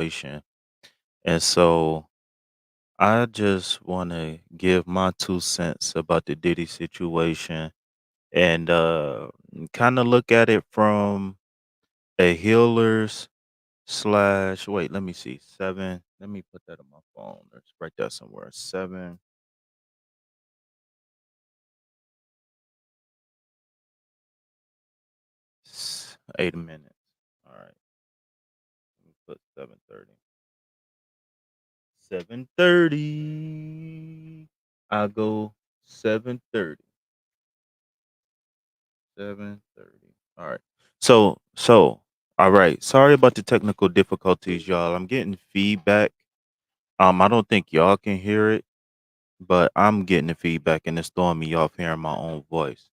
situation. And so I just want to give my 2 cents about the Diddy situation and kind of look at it from a healer's slash, wait, let me see, seven. Let me put that on my phone. Let's write that somewhere. 8 minutes. All right. Let me put 7:30. 7:30. I'll go 7:30. 7:30. All right. All right. Sorry about the technical difficulties, y'all. I'm getting feedback. I don't think y'all can hear it, but I'm getting the feedback and it's throwing me off hearing my own voice.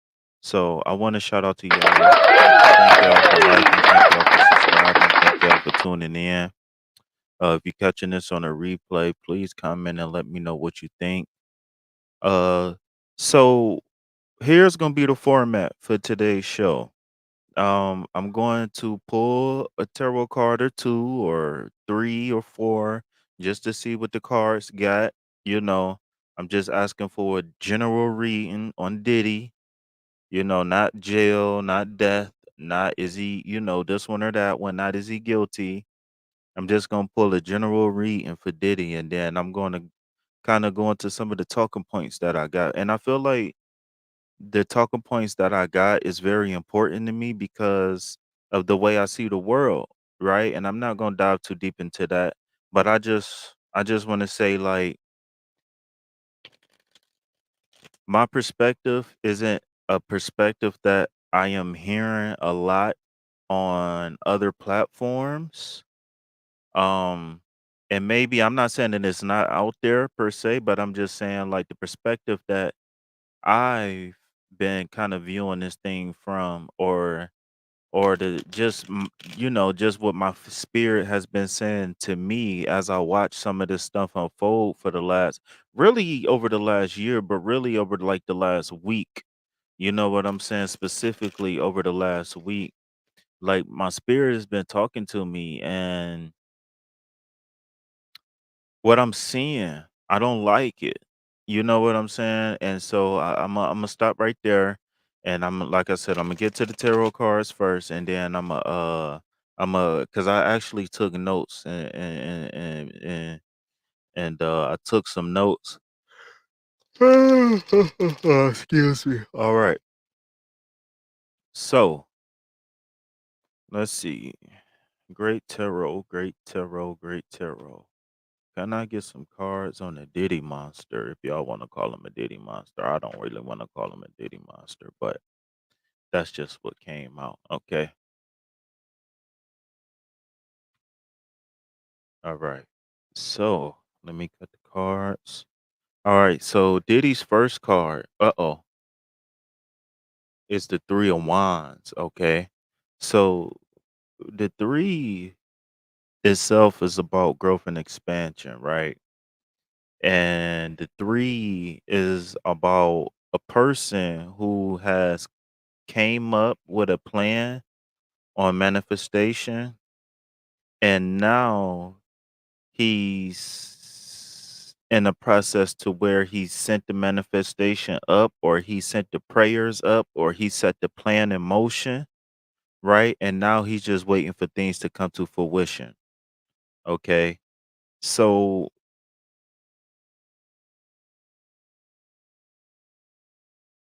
So I want to shout out to y'all. Thank y'all for liking. Thank y'all for subscribing. Thank y'all for tuning in. If you're catching this on a replay, please comment and let me know what you think. Uh, so here's gonna be the format for today's show. I'm going to pull a tarot card or two or three or four just to see what the cards got. You know, I'm just asking for a general reading on Diddy, not jail, not death, not is he, this one or that one, not is he guilty. I'm just gonna pull a general reading for Diddy and then I'm gonna kind of go into some of the talking points that I got. And I feel like the talking points that I got is very important to me because of the way I see the world, right? And I'm not going to dive too deep into that, but I just want to say like my perspective isn't a perspective that I am hearing a lot on other platforms. Um and maybe I'm not saying that it's not out there per se, but I'm just saying like the perspective that I've been kind of viewing this thing from or the just just what my spirit has been saying to me as I watch some of this stuff unfold for the last really over the last year, but really over like the last week. You know what I'm saying? Specifically over the last week. Like my spirit has been talking to me and what I'm seeing, I don't like it. You know what I'm saying? And so I'm gonna stop right there, and I'm like I said, I'm gonna get to the tarot cards first, and then because I actually took notes and I took some notes. Excuse me. All right, so let's see. Great tarot, great tarot, great tarot. Can I get some cards on the Diddy monster? If y'all want to call him a Diddy monster, I don't really want to call him a Diddy monster, but that's just what came out. Okay. All right. So let me cut the cards. All right. So Diddy's first card, is the Three of Wands. Okay. So the three itself is about growth and expansion, right? And the three is about a person who has came up with a plan on manifestation and now he's in a process to where he sent the manifestation up or he sent the prayers up or he set the plan in motion, right? And now he's just waiting for things to come to fruition. Okay. So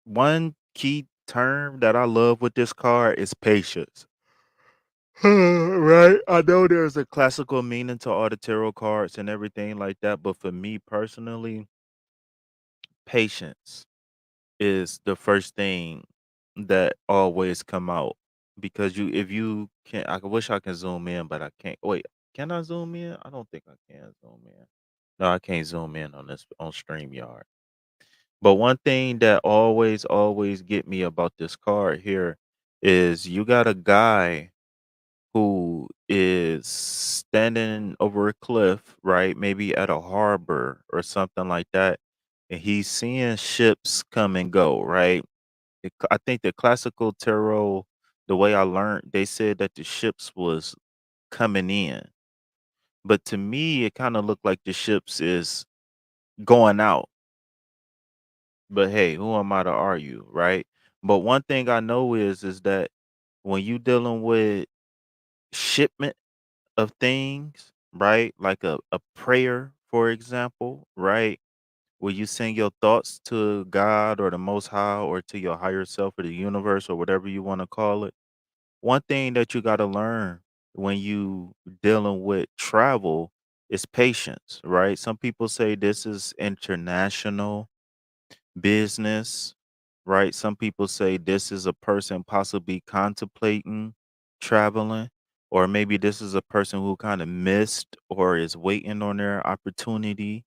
one key term that I love with this card is patience. Right. I know there's a classical meaning to all the tarot cards and everything like that, but for me personally, patience is the first thing that always come out because if you can I wish I can zoom in, but I can't. Wait, can I zoom in? I don't think I can zoom in. No, I can't zoom in on this on StreamYard. But one thing that always get me about this card here is you got a guy who is standing over a cliff, right? Maybe at a harbor or something like that. And he's seeing ships come and go, right? I think the classical tarot, the way I learned, they said that the ships was coming in, But to me, it kinda looked like the ships is going out. But hey, who am I to argue, right? But one thing I know is that when you dealing with shipment of things, right? Like a prayer, for example, right? Where you send your thoughts to God or the Most High or to your higher self or the universe or whatever you want to call it. One thing that you got to learn when you dealing with travel is patience, right? Some people say this is international business, right? Some people say this is a person possibly contemplating traveling, or maybe this is a person who kind of missed or is waiting on their opportunity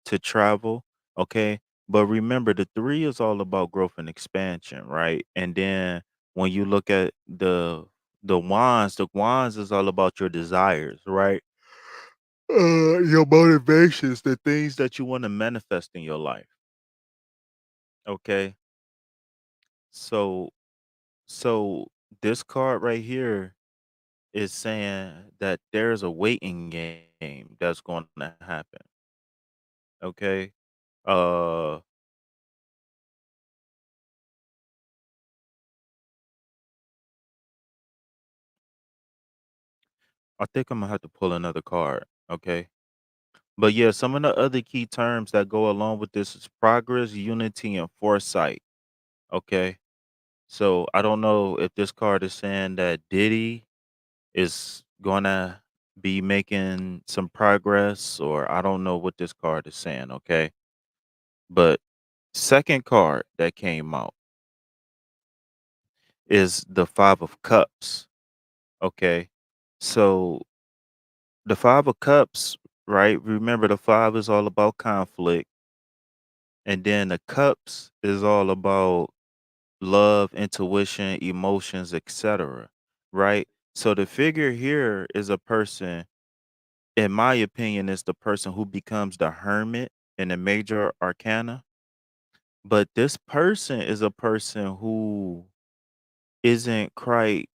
to travel. Okay. But remember, the three is all about growth and expansion, right? And then when you look at the wands is all about your desires, right? Your motivations, the things that you want to manifest in your life. Okay. So so this card right here is saying that there's a waiting game that's going to happen. Okay. Uh I think I'm gonna have to pull another card. Okay. But yeah, some of the other key terms that go along with this is progress, unity, and foresight. Okay. So I don't know if this card is saying that Diddy is gonna be making some progress, or I don't know what this card is saying. Okay. But second card that came out is the Five of Cups. Okay. So the Five of Cups, right? Remember, the five is all about conflict, and then the cups is all about love, intuition, emotions, etc. Right? So the figure here is a person, in my opinion, is the person who becomes the hermit in the major arcana. But this person is a person who isn't quite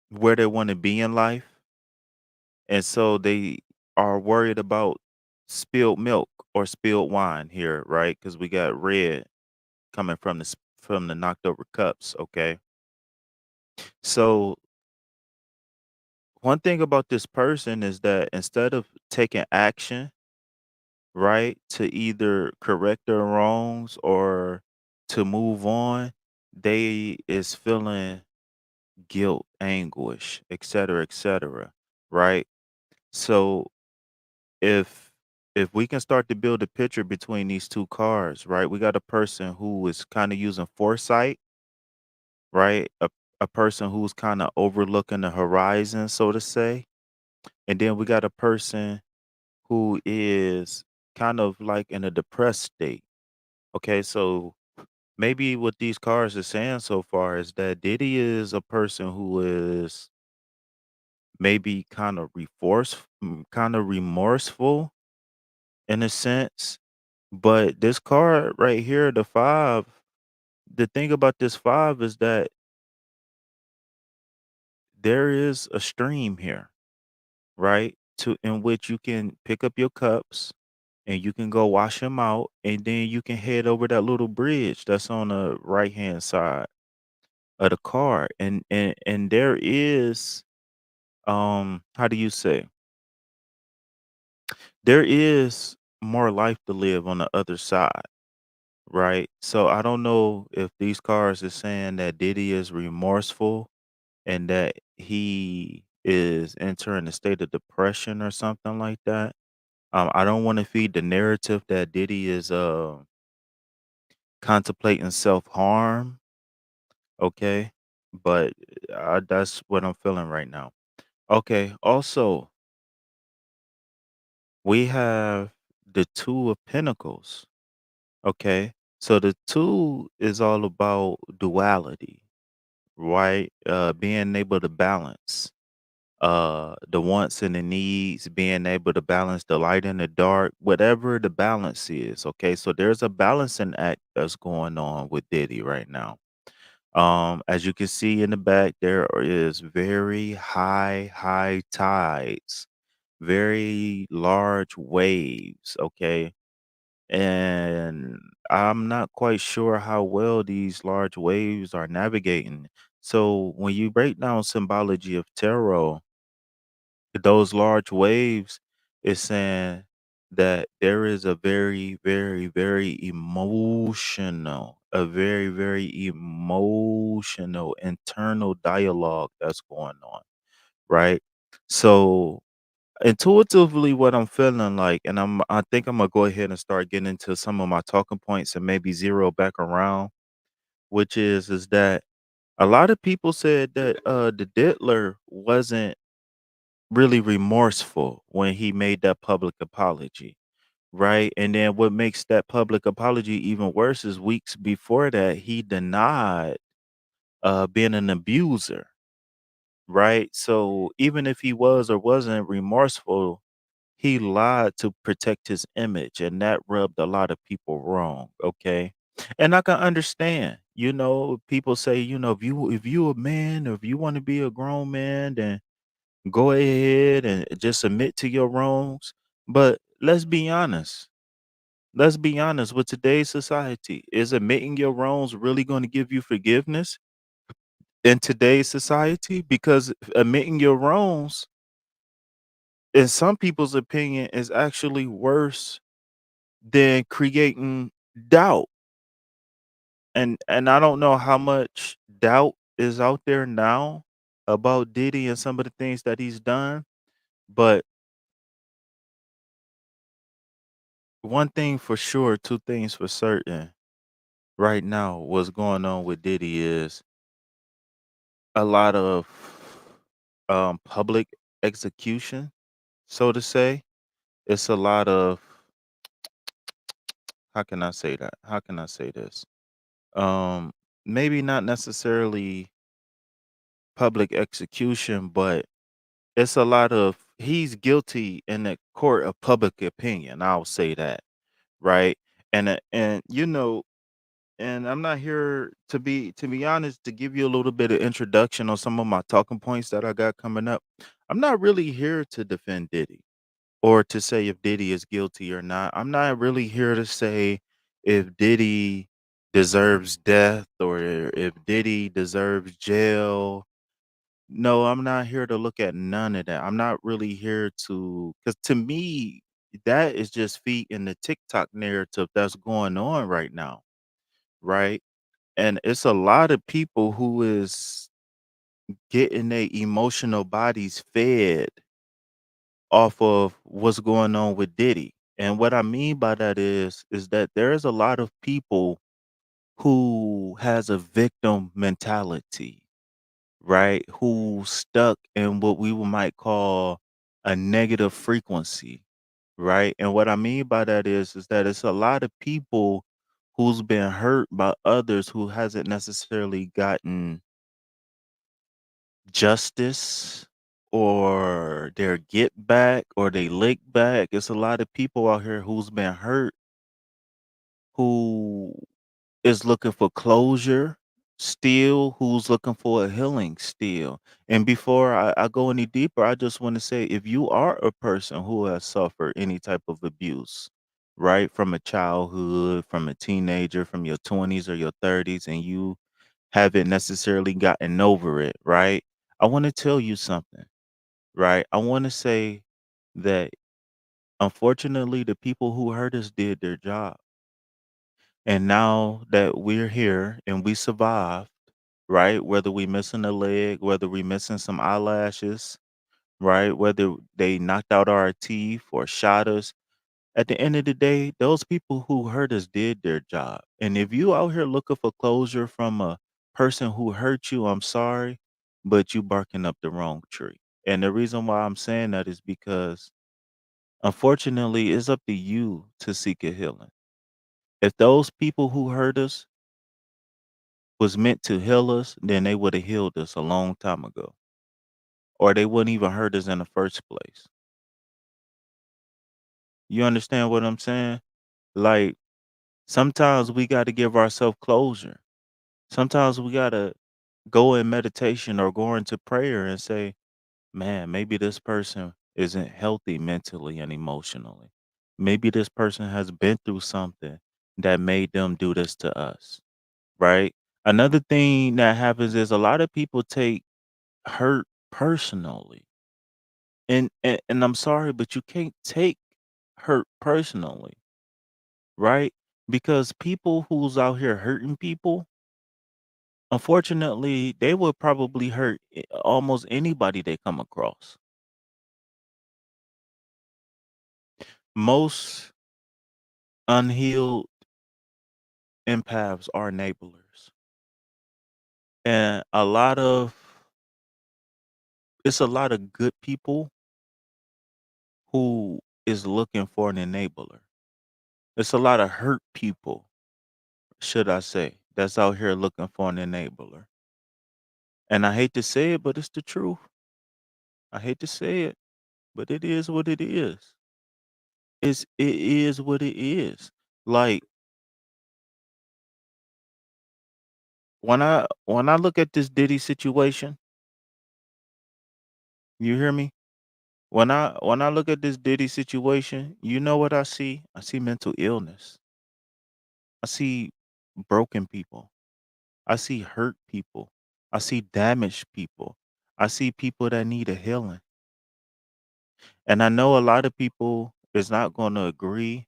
where they want to be in life. And so they are worried about spilled milk or spilled wine here, right? Because we got red coming from from the knocked over cups. Okay. So one thing about this person is that instead of taking action, right, to either correct their wrongs or to move on, they is feeling guilt, anguish, et cetera, right? So if we can start to build a picture between these two cards, right? We got a person who is kind of using foresight, right? A person who's kind of overlooking the horizon, so to say. And then we got a person who is kind of like in a depressed state. Okay, so maybe what these cards are saying so far is that Diddy is a person who is maybe kind of remorseful in a sense. But this card right here, the five, the thing about this five is that there is a stream here, right? To in which you can pick up your cups and you can go wash them out, and then you can head over that little bridge that's on the right hand side of the card. And there is how do you say? There is more life to live on the other side, right? So I don't know if these cards are saying that Diddy is remorseful and that he is entering a state of depression or something like that. I don't want to feed the narrative that Diddy is contemplating self-harm, okay? But that's what I'm feeling right now. Okay, also, we have the Two of Pentacles, okay? So the two is all about duality, right? Being able to balance the wants and the needs, being able to balance the light and the dark, whatever the balance is, okay? So there's a balancing act that's going on with Diddy right now. As you can see in the back, there is very high tides, very large waves. Okay. And I'm not quite sure how well these large waves are navigating. So when you break down symbology of tarot, those large waves is saying that there is a very emotional, a very emotional internal dialogue that's going on, right? So intuitively what I'm feeling like, and I think I'm gonna go ahead and start getting into some of my talking points and maybe zero back around, which is that a lot of people said that the diddler wasn't really remorseful when he made that public apology, right? And then what makes that public apology even worse is weeks before that he denied being an abuser, right? So even if he was or wasn't remorseful, he lied to protect his image, and that rubbed a lot of people wrong, okay? And I can understand, people say, if you a man or if you want to be a grown man, then go ahead and just admit to your wrongs. But let's be honest. Let's be honest with today's society. Is admitting your wrongs really going to give you forgiveness in today's society? Because admitting your wrongs, in some people's opinion, is actually worse than creating doubt. And I don't know how much doubt is out there now about Diddy and some of the things that he's done, but one thing for sure, two things for certain right now, what's going on with Diddy is a lot of public execution, so to say. It's a lot of, how can I say that? How can I say this? Um Maybe not necessarily public execution, but it's a lot of, he's guilty in the court of public opinion. I'll say that, right? And and I'm not here to be honest, to give you a little bit of introduction on some of my talking points that I got coming up. I'm not really here to defend Diddy or to say if Diddy is guilty or not. I'm not really here to say if Diddy deserves death or if Diddy deserves jail. No, I'm not here to look at none of that. I'm not really here to, because to me, that is just feeding the TikTok narrative that's going on right now, right? And it's a lot of people who is getting their emotional bodies fed off of what's going on with Diddy. And what I mean by that is that there's a lot of people who has a victim mentality, right? Who stuck in what we might call a negative frequency, right? And what I mean by that is that it's a lot of people who's been hurt by others who hasn't necessarily gotten justice or their get back or they lick back. It's a lot of people out here who's been hurt who is looking for closure still, who's looking for a healing still. And before I go any deeper, I just want to say if you are a person who has suffered any type of abuse, right, from a childhood, from a teenager, from your 20s or your 30s, and you haven't necessarily gotten over it, right? I want to tell you something, right? I want to say that unfortunately, the people who hurt us did their job. And now that we're here and we survived, right? Whether we missing a leg, whether we missing some eyelashes, right? Whether they knocked out our teeth or shot us, at the end of the day, those people who hurt us did their job. And if you out here looking for closure from a person who hurt you, I'm sorry, but you barking up the wrong tree. And the reason why I'm saying that is because unfortunately, it's up to you to seek a healing. If those people who hurt us was meant to heal us, then they would have healed us a long time ago, or they wouldn't even hurt us in the first place. You understand what I'm saying? Like, sometimes we got to give ourselves closure. Sometimes we gotta go in meditation or go into prayer and say, man, maybe this person isn't healthy mentally and emotionally. Maybe this person has been through something that made them do this to us, right? Another thing that happens is a lot of people take hurt personally. And I'm sorry, but you can't take hurt personally, right? Because people who's out here hurting people, unfortunately, they will probably hurt almost anybody they come across. Most unhealed empaths are enablers. And it's a lot of good people who is looking for an enabler. It's a lot of hurt people, should I say, that's out here looking for an enabler. And I hate to say it, but it's the truth. I hate to say it, but it is what it is. It is what it is. Like when I look at this Diddy situation, you hear me? When I look at this Diddy situation, you know what I see? I see mental illness. I see broken people. I see hurt people. I see damaged people. I see people that need a healing. And I know a lot of people is not going to agree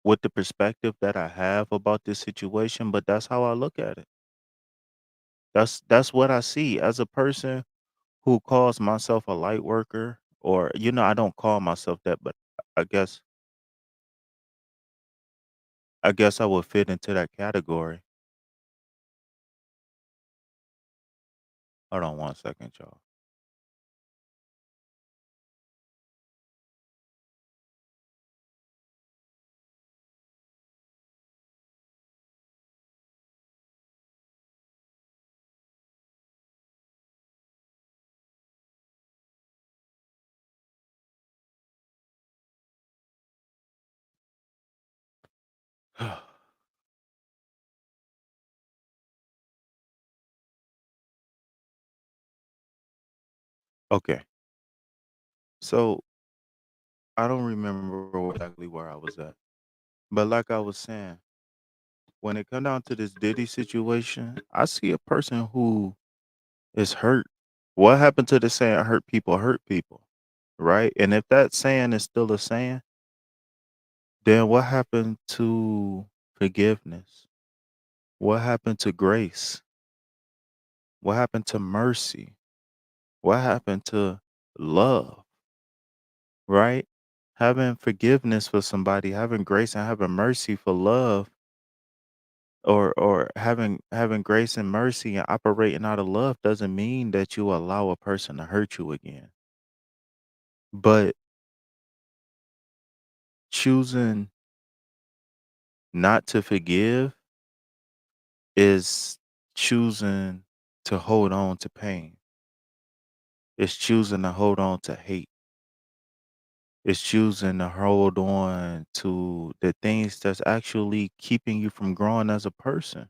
with the perspective that I have about this situation, but that's how I look at it. That's what I see as a person who calls myself a light worker, or I don't call myself that, but I guess I guess I would fit into that category. Hold on one second, y'all. Okay. So I don't remember exactly where I was at. But like I was saying, when it come down to this Diddy situation, I see a person who is hurt. What happened to the saying hurt people, right? And if that saying is still a saying, then what happened to forgiveness? What happened to grace? What happened to mercy? What happened to love, right? Having forgiveness for somebody, having grace and having mercy for love, or having grace and mercy and operating out of love doesn't mean that you allow a person to hurt you again. But choosing not to forgive is choosing to hold on to pain. It's choosing to hold on to hate. It's choosing to hold on to the things that's actually keeping you from growing as a person.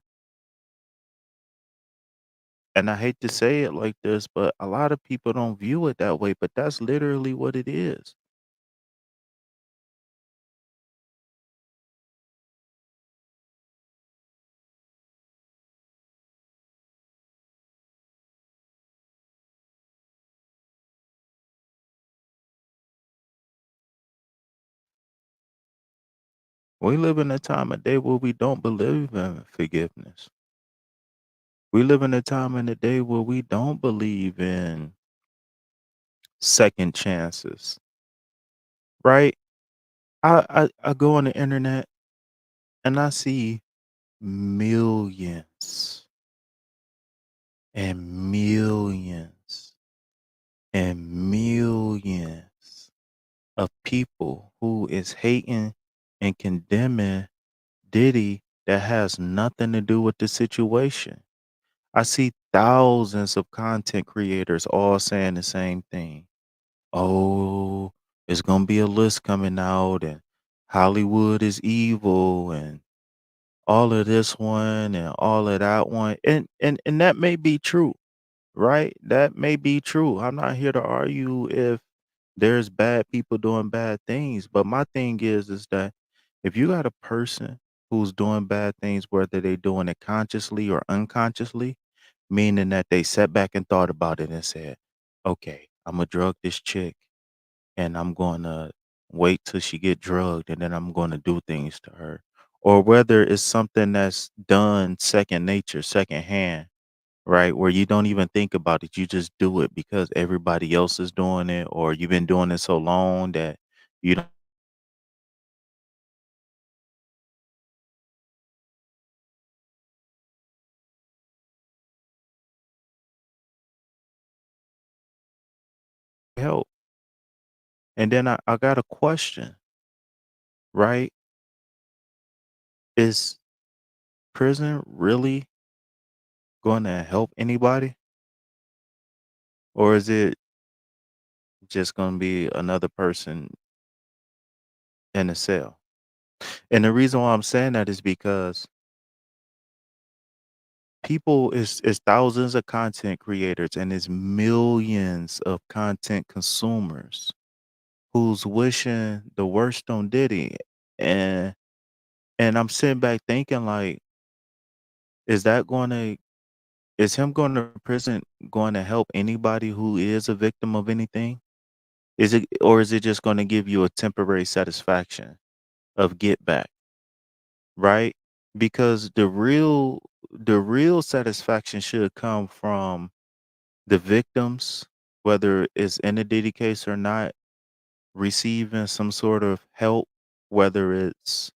And I hate to say it like this, but a lot of people don't view it that way, but that's literally what it is. We live in a time of day where we don't believe in forgiveness. We live in a time and a day where we don't believe in second chances, right? I go on the internet and I see millions and millions and millions of people who is hating and condemning Diddy that has nothing to do with the situation. I see thousands of content creators all saying the same thing. Oh, it's gonna be a list coming out, and Hollywood is evil, and all of this one and all of that one. And that may be true, right? That may be true. I'm not here to argue if there's bad people doing bad things, but my thing is that if you got a person who's doing bad things, whether they doing it consciously or unconsciously, meaning that they sat back and thought about it and said, "Okay, Imma drug this chick, and I'm gonna wait till she get drugged, and then I'm gonna do things to her." Or whether it's something that's done second nature, secondhand, right? Where you don't even think about it, you just do it because everybody else is doing it, or you've been doing it so long that you don't help. And then I got a question, right? Is prison really gonna help anybody? Or is it just gonna be another person in a cell? And the reason why I'm saying that is because people is thousands of content creators and is millions of content consumers who's wishing the worst on Diddy. And and I'm sitting back thinking like, is that gonna is him going to prison going to help anybody who is a victim of anything? Is it, or is it just gonna give you a temporary satisfaction of get back, right? Because the real satisfaction should come from the victims, whether it's in a Diddy case or not, receiving some sort of help, whether it's,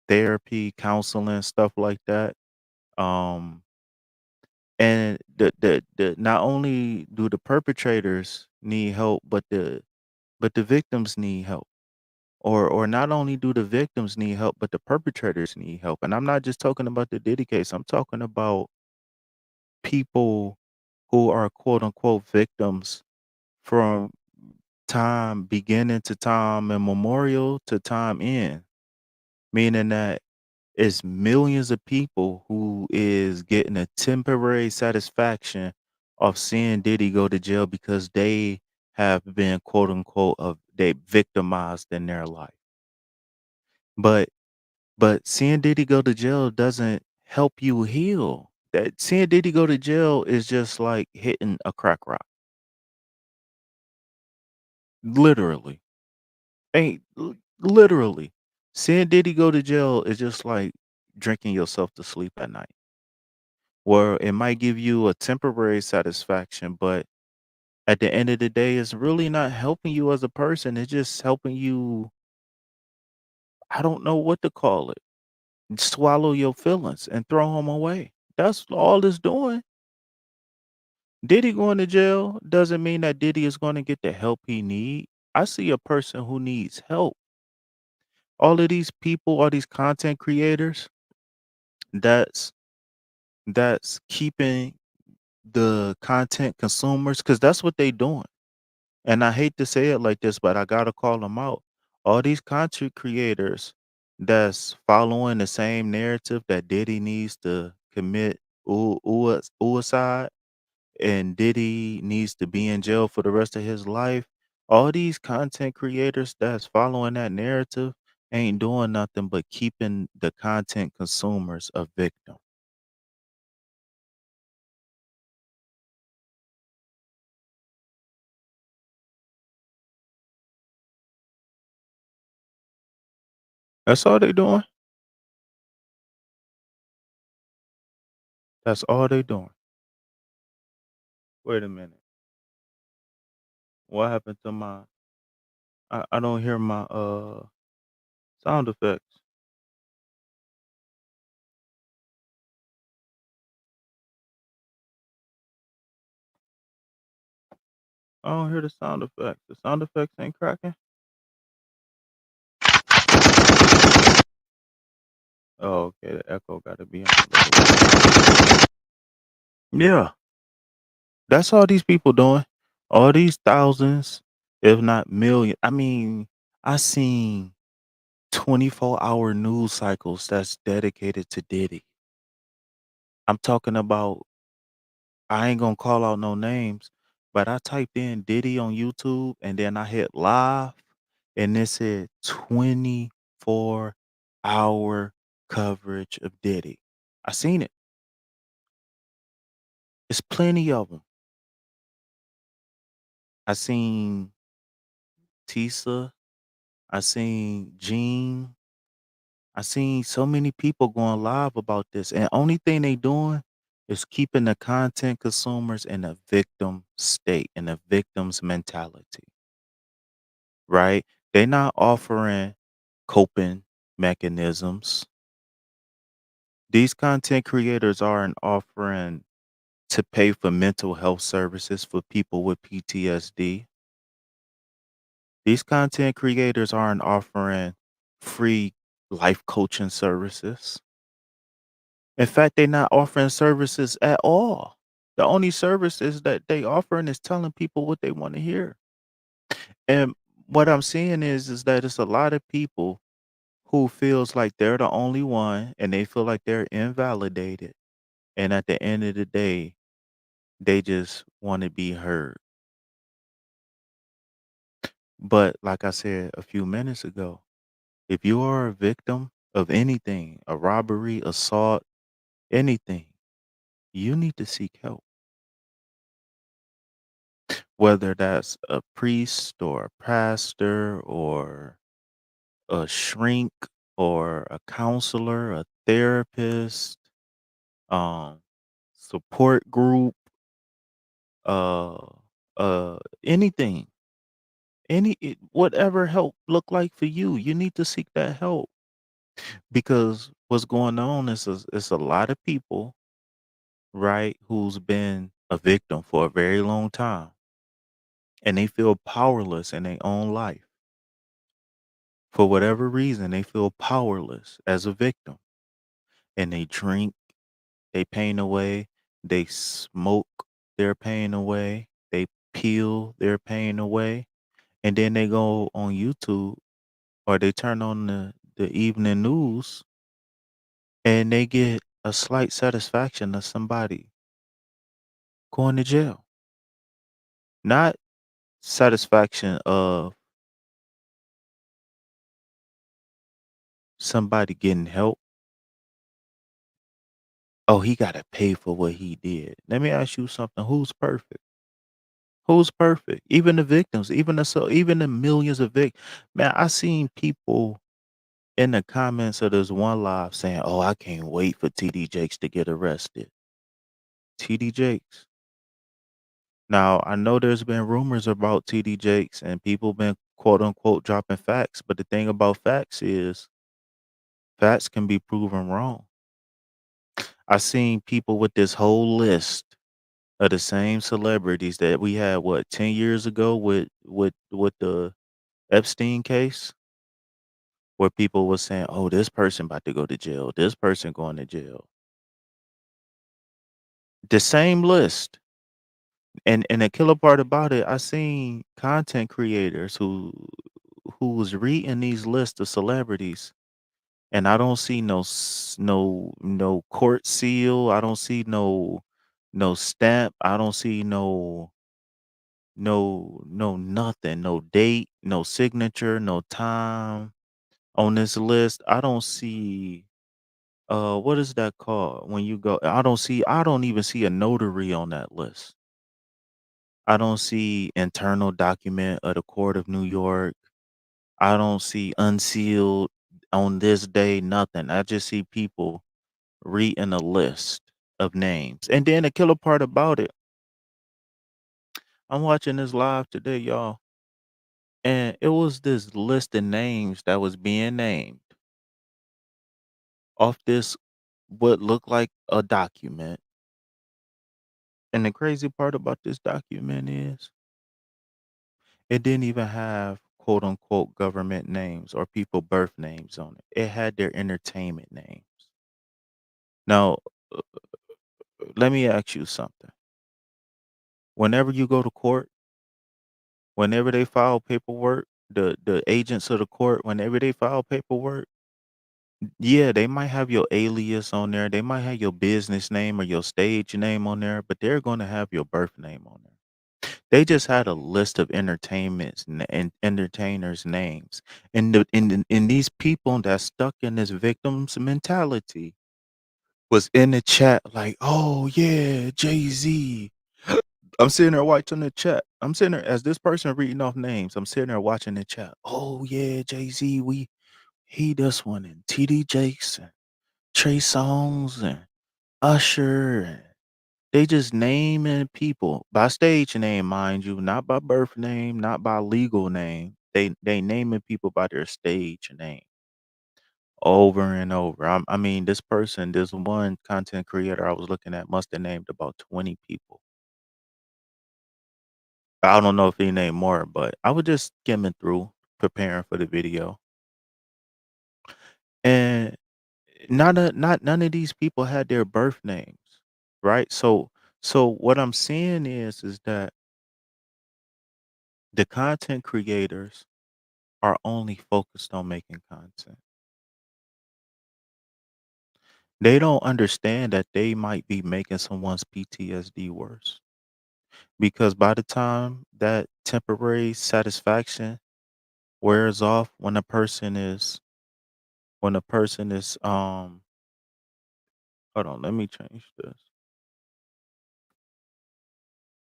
therapy, counseling, stuff like that. Um, and the not only do the perpetrators need help, but the victims need help. Or not only do the victims need help, but the perpetrators need help. And I'm not just talking about the Diddy case. I'm talking about people who are quote unquote victims from time beginning to time immemorial to time end, meaning that it's millions of people who is getting a temporary satisfaction of seeing Diddy go to jail because they have been quote unquote of they victimized in their life. But seeing Diddy go to jail doesn't help you heal. That seeing Diddy go to jail is just like hitting a crack rock, literally. Ain't literally. Seeing Diddy go to jail is just like drinking yourself to sleep at night. Where it might give you a temporary satisfaction, but at the end of the day, it's really not helping you as a person. It's just helping you, I don't know what to call it. Swallow your feelings and throw them away. That's all it's doing. Diddy going to jail doesn't mean that Diddy is going to get the help he need. I see a person who needs help. All of these people, all these content creators, that's that's keeping the content consumers, because that's what they doing. And I hate to say it like this, but I gotta call them out. All these content creators that's following the same narrative that Diddy needs to commit suicide and Diddy needs to be in jail for the rest of his life. All these content creators that's following that narrative ain't doing nothing but keeping the content consumers a victim. That's all they doing. That's all they doing. Wait a minute. What happened to my I don't hear my sound effects. I don't hear the sound effects. The sound effects ain't cracking. Oh, okay. The echo gotta be on a little. Yeah. That's all these people doing. All these thousands, if not million. I mean, I seen 24-hour news cycles that's dedicated to Diddy. I'm talking about, I ain't gonna call out no names, but I typed in Diddy on YouTube and then I hit live and it said 24-hour coverage of Diddy. I seen it. It's plenty of them. I seen Tisa. I seen Gene. I seen so many people going live about this, and only thing they doing is keeping the content consumers in a victim state, in a victim's mentality, right? They not offering coping mechanisms. These content creators aren't offering to pay for mental health services for people with PTSD. These content creators aren't offering free life coaching services. In fact, they're not offering services at all. The only services that they offering is telling people what they want to hear. And what I'm seeing is that it's a lot of people who feels like they're the only one and they feel like they're invalidated. And at the end of the day, they just want to be heard. But like I said a few minutes ago, if you are a victim of anything, a robbery, assault, anything, you need to seek help. Whether that's a priest or a pastor or a shrink or a counselor, a therapist, um, support group, uh, anything, whatever help look like for you, you need to seek that help because what's going on is a lot of people, right, who's been a victim for a very long time and they feel powerless in their own life. For whatever reason, they feel powerless as a victim and they drink their pain away, they smoke their pain away, they peel their pain away, and then they go on YouTube or they turn on the evening news and they get a slight satisfaction of somebody going to jail. Not satisfaction of somebody getting help. Oh, he got to pay for what he did. Let me ask you something. Who's perfect? Who's perfect? Even the victims, even the millions of man, I seen people in the comments of this one live saying, "Oh, I can't wait for TD Jakes to get arrested." TD Jakes. Now, I know there's been rumors about TD Jakes and people been quote unquote dropping facts, but the thing about facts is facts can be proven wrong. I seen people with this whole list of the same celebrities that we had 10 years ago with the Epstein case where people were saying, "Oh, this person about to go to jail. This person going to jail." The same list. And the killer part about it, I seen content creators who was reading these lists of celebrities, and I don't see no court seal. I don't see no stamp. I don't see no nothing, no date, no signature, no time on this list. I don't see what is that called when you go? I don't even see a notary on that list. I don't see internal document of the court of New York. I don't see unsealed on this day, nothing. I just see people reading a list of names. And then the killer part about it, I'm watching this live today, y'all, and it was this list of names that was being named off this what looked like a document. And the crazy part about this document is it didn't even have quote unquote government names or people birth names on it. It had their entertainment names. Now, uh, let me ask you something. Whenever you go to court, whenever they file paperwork, the agents of the court, whenever they file paperwork, yeah, they might have your alias on there. They might have your business name or your stage name on there, but they're gonna have your birth name on there. They just had a list of and entertainers' names, and these people that's stuck in this victim's mentality was in the chat like, "Oh yeah, Jay Z." I'm sitting there watching the chat. I'm sitting there as this person reading off names. I'm sitting there watching the chat. "Oh yeah, Jay Z. He this one and TD Jakes and Trey Songz and Usher and they just naming people by stage name, mind you, not by birth name, not by legal name. They naming people by their stage name over and over. I mean, this one content creator I was looking at must have named about 20 people. I don't know if he named more, but I was just skimming through, preparing for the video, and not none of these people had their birth names, right? So what I'm seeing is that the content creators are only focused on making content. They don't understand that they might be making someone's PTSD worse because by the time that temporary satisfaction wears off when a person is hold on, let me change this.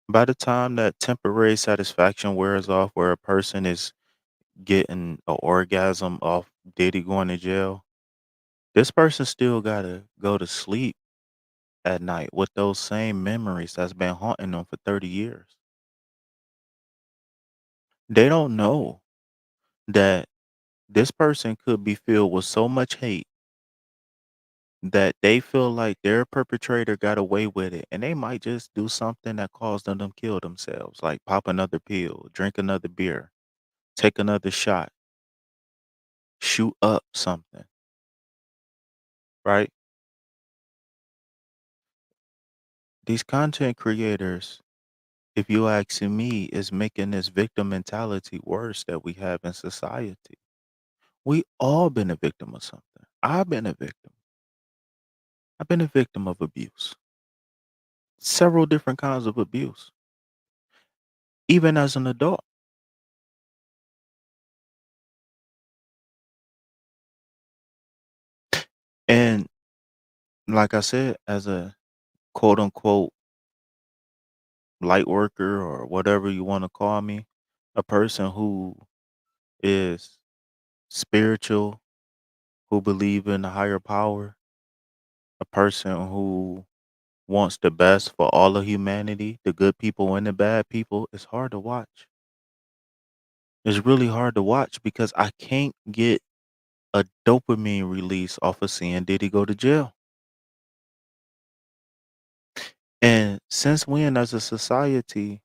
By the time that temporary satisfaction wears off where a person is getting an orgasm off Diddy going to jail, this person still gotta go to sleep at night with those same memories that's been haunting them for 30 years. They don't know that this person could be filled with so much hate that they feel like their perpetrator got away with it and they might just do something that caused them to kill themselves, like pop another pill, drink another beer, take another shot, shoot up something, right? These content creators, if you ask me, is making this victim mentality worse that we have in society. We all been a victim of something. I've been a victim. I've been a victim of abuse. Several different kinds of abuse, even as an adult. And like I said, as a quote unquote light worker or whatever you want to call me, a person who is spiritual, who believe in a higher power, a person who wants the best for all of humanity, the good people and the bad people, it's hard to watch. It's really hard to watch because I can't get a dopamine release off of seeing Diddy go to jail. And since when as a society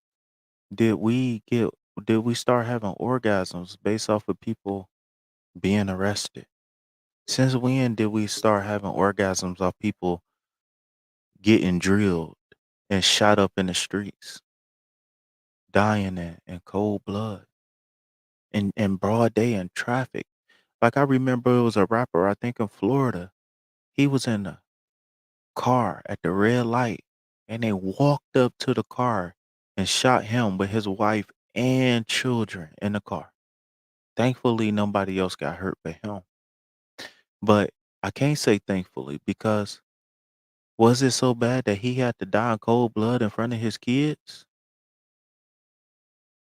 did we get did we start having orgasms based off of people being arrested? Since when did we start having orgasms off people getting drilled and shot up in the streets, dying in cold blood, in broad day in traffic? Like I remember it was a rapper, I think in Florida. He was in a car at the red light and they walked up to the car and shot him with his wife and children in the car. Thankfully, nobody else got hurt but him. But I can't say thankfully because was it so bad that he had to die in cold blood in front of his kids?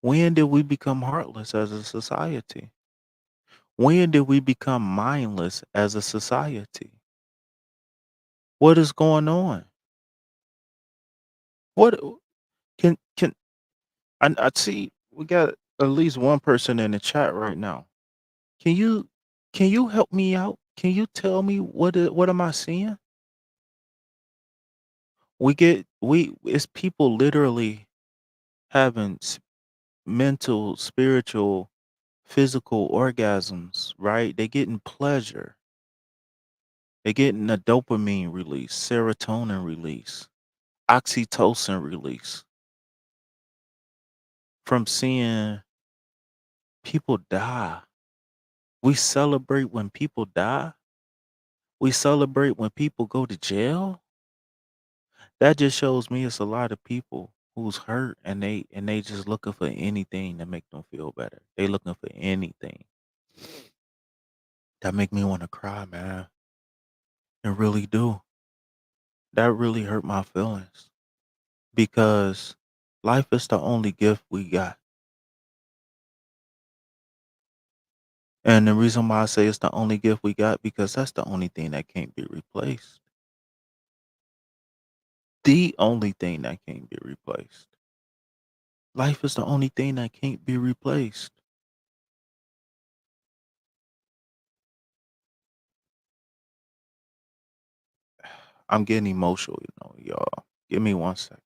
When did we become heartless as a society? When did we become mindless as a society? What is going on? What can I see we got at least one person in the chat right now. Can you can you help me out? Can you tell me what am I seeing? We it's people literally having mental, spiritual, physical orgasms, right? They getting pleasure. They getting a dopamine release, serotonin release, oxytocin release from seeing People die. We celebrate when people die. We celebrate when people go to jail. That just shows me it's a lot of people who's hurt and they just looking for anything to make them feel better. They looking for anything. That make me want to cry, man. It really do. That really hurt my feelings because life is the only gift we got. And the reason why I say it's the only gift we got because that's the only thing that can't be replaced. The only thing that can't be replaced. Life is the only thing that can't be replaced. I'm getting emotional, y'all. Give me 1 second.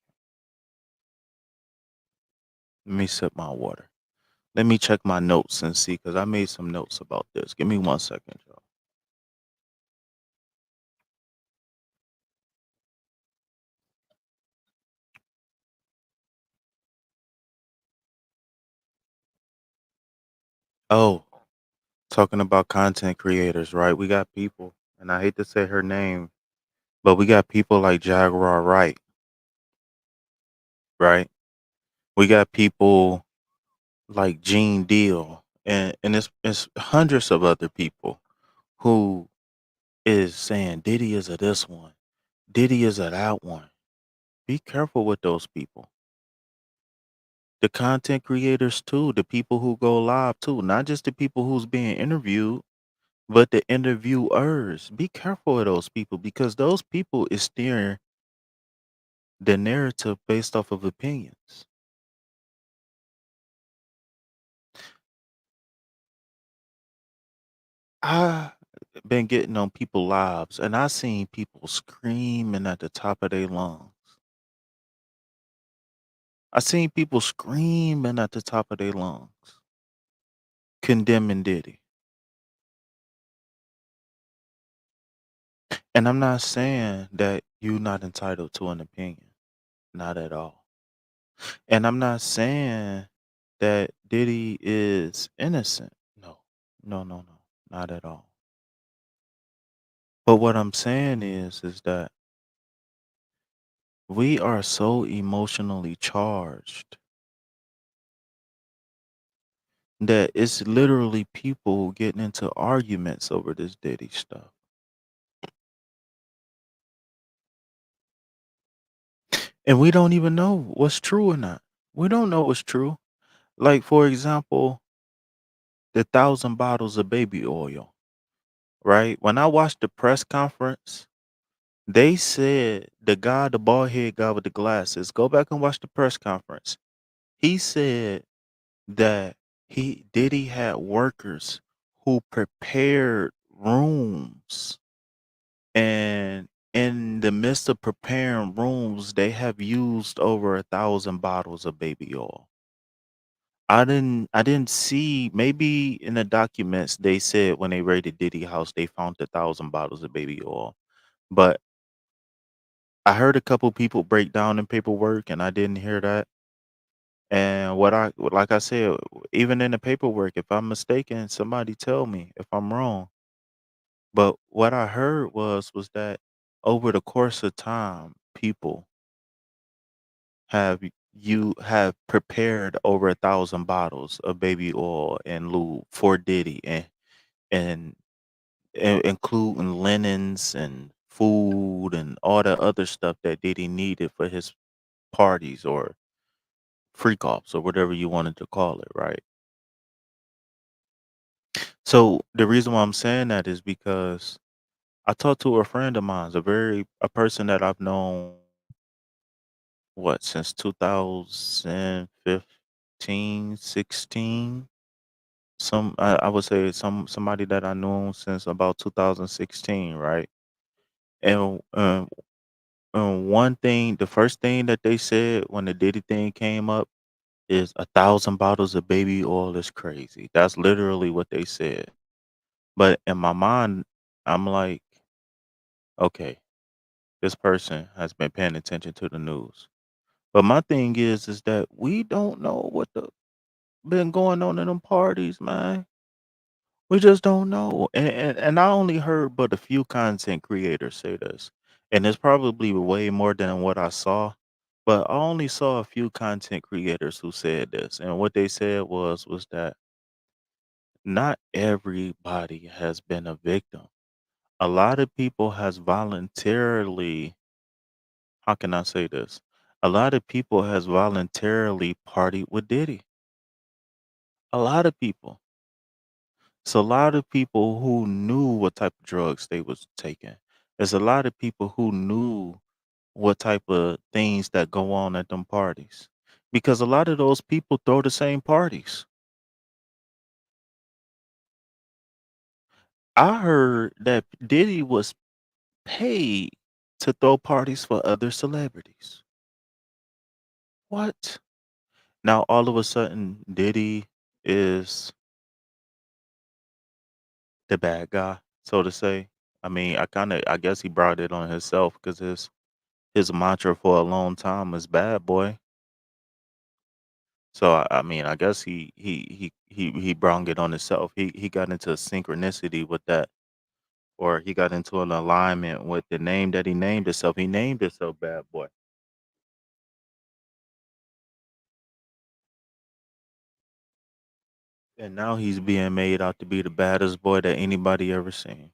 Let me sip my water. Let me check my notes and see because I made some notes about this. Give me 1 second, y'all. Oh, talking about content creators, right? We got people, and I hate to say her name, but we got people like Jaguar Wright, right? We got people like Gene Deal, and it's hundreds of other people who is saying Diddy is a this one, Diddy is a that one. Be careful with those people. The content creators too, the people who go live too, not just the people who's being interviewed, but the interviewers. Be careful of those people because those people is steering the narrative based off of opinions. I been getting on people lives and I seen people screaming at the top of their lungs. I seen people screaming at the top of their lungs, condemning Diddy. And I'm not saying that you're not entitled to an opinion. Not at all. And I'm not saying that Diddy is innocent. No, no, no, no, not at all. But what I'm saying is that we are so emotionally charged that it's literally people getting into arguments over this Diddy stuff. And we don't even know what's true or not. We don't know what's true. Like, for example, the 1,000 bottles of baby oil, right? When I watched the press conference, they said the bald head guy with the glasses, go back and watch the press conference. He said that Diddy had workers who prepared rooms, and in the midst of preparing rooms, they have used over 1,000 bottles of baby oil. I didn't see, maybe in the documents they said when they raided Diddy house they found 1,000 bottles of baby oil. But I heard a couple people break down in paperwork and I didn't hear that. And like I said, even in the paperwork, if I'm mistaken, somebody tell me if I'm wrong. But what I heard was that over the course of time, people you have prepared over 1,000 bottles of baby oil and lube for Diddy and including linens and food and all the other stuff that Diddy needed for his parties or freak offs or whatever you wanted to call it, right? So the reason why I'm saying that is because I talked to a friend of mine, a person that I've known since 2015, 16. I would say somebody that I knew since about 2016, right? And one thing, the first thing that they said when the Diddy thing came up is 1,000 bottles of baby oil is crazy. That's literally what they said. But in my mind, I'm like, okay, this person has been paying attention to the news. But my thing is that we don't know been going on in them parties, man. We just don't know. And I only heard but a few content creators say this. And it's probably way more than what I saw. But I only saw a few content creators who said this. And what they said was that not everybody has been a victim. A lot of people has voluntarily, how can I say this? A lot of people has voluntarily partied with Diddy. A lot of people. It's a lot of people who knew what type of drugs they was taking. There's a lot of people who knew what type of things that go on at them parties. Because a lot of those people throw the same parties. I heard that Diddy was paid to throw parties for other celebrities. What? Now all of a sudden Diddy is the bad guy, so to say. I mean, I guess he brought it on himself because his mantra for a long time was bad boy. So I mean, I guess he brought it on himself. He got into a synchronicity with that, or he got into an alignment with the name that he named himself. He named himself Bad Boy, and now he's being made out to be the baddest boy that anybody ever seen.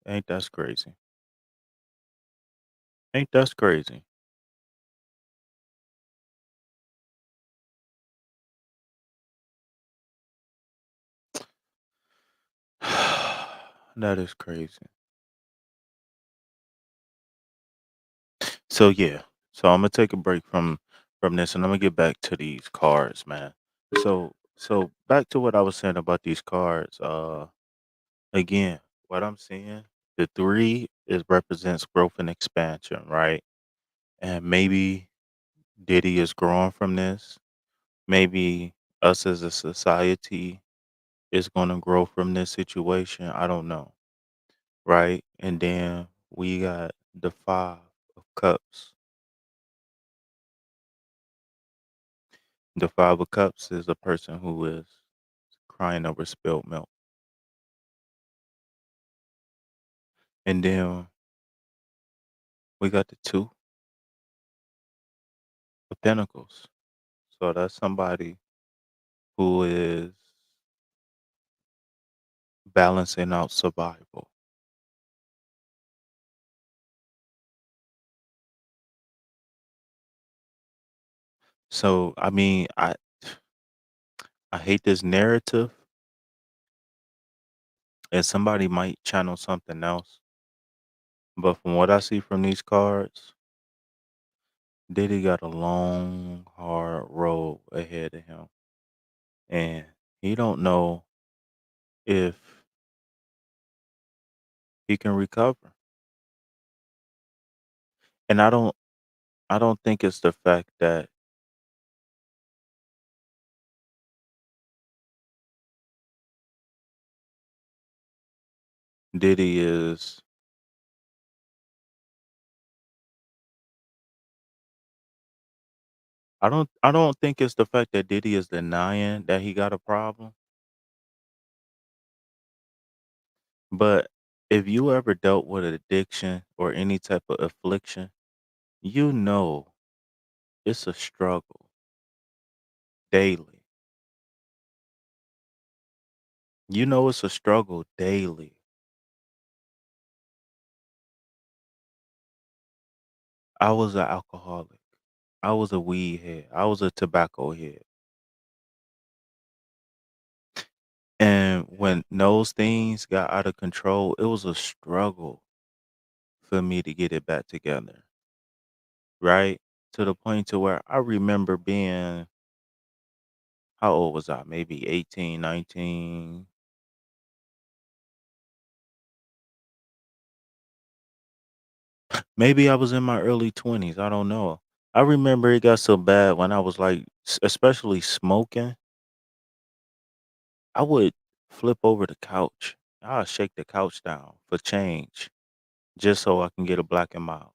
Ain't that crazy? Ain't that crazy? That is crazy. So yeah, so I'm gonna take a break from this, and I'm gonna get back to these cards, man. So back to what I was saying about these cards. Again, what I'm seeing, the three is represents growth and expansion, right? And maybe Diddy is growing from this. Maybe us as a society is gonna grow from this situation. I don't know, right? And then we got the five of cups. The five of cups is a person who is crying over spilled milk. And then we got the two of pentacles. So that's somebody who is balancing out survival. So I mean, I hate this narrative, and somebody might channel something else. But from what I see from these cards, Diddy got a long, hard road ahead of him, and he don't know if he can recover. And I don't think it's the fact that Diddy is. I don't think it's the fact that Diddy is denying that he got a problem. But if you ever dealt with an addiction or any type of affliction, you know it's a struggle daily. You know it's a struggle daily. I was an alcoholic. I was a weed head. I was a tobacco head. And when those things got out of control, it was a struggle for me to get it back together. Right? To the point to where I remember being, how old was I? Maybe 18, 19. Maybe I was in my early 20s. I don't know. I remember it got so bad when I was like, especially smoking, I would flip over the couch. I'll shake the couch down for change just so I can get a black and mild.